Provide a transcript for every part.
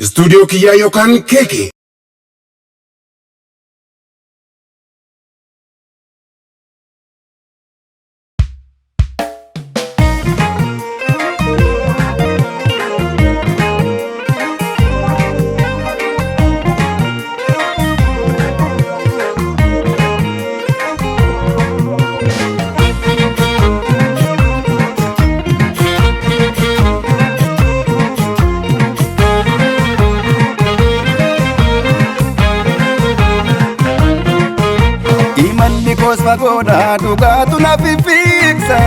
Studio kiyyaa yookaan keekii. Kos pagoda dugatu na fifiksa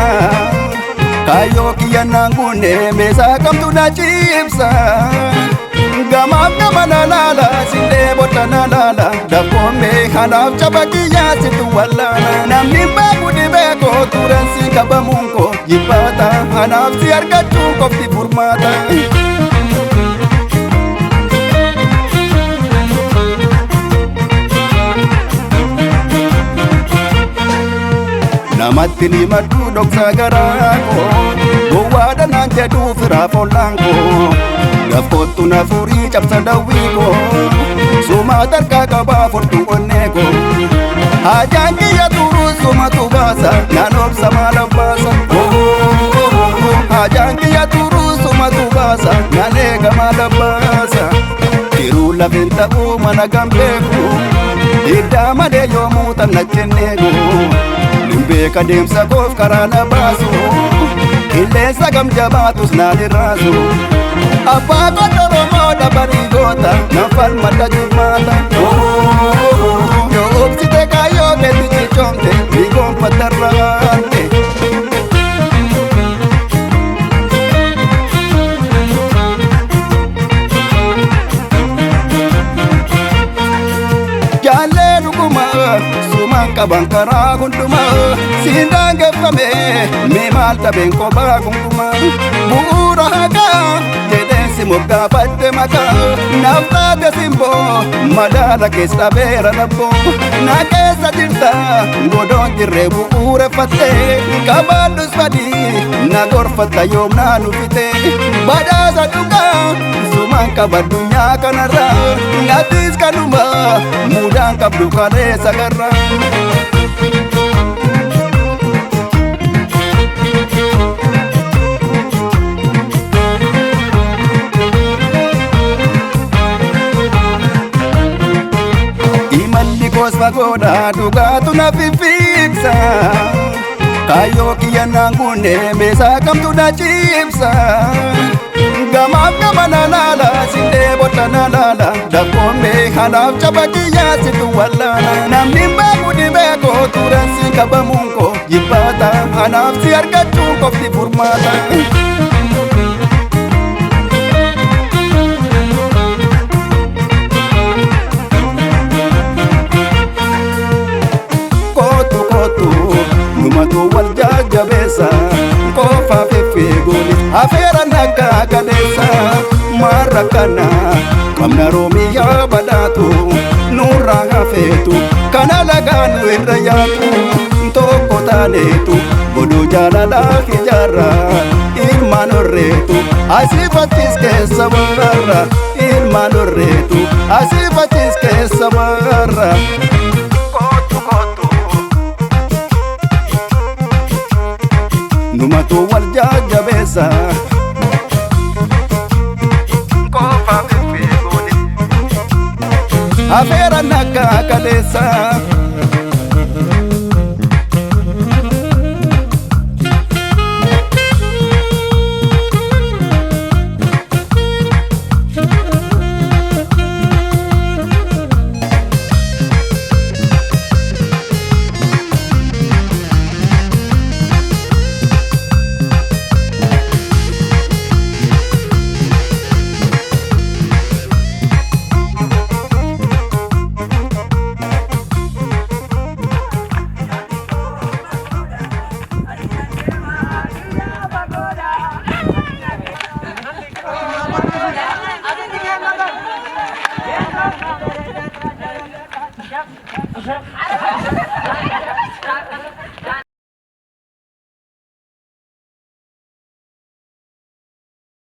kayo kiya nangune mesa kamtu na chipsa gamam gamanalala sinde botanalala dapome hanaf chabakiya situ wallana namni babu di beko turansi kabamunko jipata hanaf siarga chungkop di furmata namatti ni maddu dhoksa garaako gowwaadha naan jedhu firaa follaanko gafkottu na furii cabsa dawwiiko sumaa tarkaa qabaa fodhu onneeko haajaan kiyya turuu sumatu baasa naan obsa maala baasa haajaan kiyya turuu sumatu baasa naan eega maala baasa tiruu lafeen ta'uu mana gambeeku iddaa malee yoomuu tan nachenneeku Nimbeka deemsa koof karaa na baasu qilleensa gam jabaatus naan irraasu abbaa godhoromoo dabarii goota nan falmadha jummaata yoo obsite kaayyoo keetti cichoomte ni gonfattarraante jaallee dhuguma qaban karaa hundumaa siindaan geeffame mee maal dhabeen kophaa gungumaa bu'uura haqaa jedheensi moggaafadhe maqaa naaf taate simboo madaala keessa beera labboo na keessa jirta godoon jirree bu'uureffatte qabaadhus badii na gorfatta yoom naa nufite badhaasa dhugaa sumaan qaba addunyaa kanarraa ngattis kanuma muudaan qabdu kaleessa garraa imalli kos pagoda dugatu na fifiksa kayo kiya nangune mesa kamtu na chipsa gamam gamanalala sinde botanalala dapome hanaf chabakiya situ wallana namni babu di beko turansi kabamunko jipata hanaf siarga chungkop di furmata numatu wal jajabesa kofa fefegoli afera naka kadesa marakana kamna romiya badatu nura hafetu kana laganu irayatu toko tanetu bodu jalala hijara ilmanoretu asifatis kesabarra ilmanoretu asifatis kesabarra numatu wal jajabesa kofa fefegoli afera naka kadesa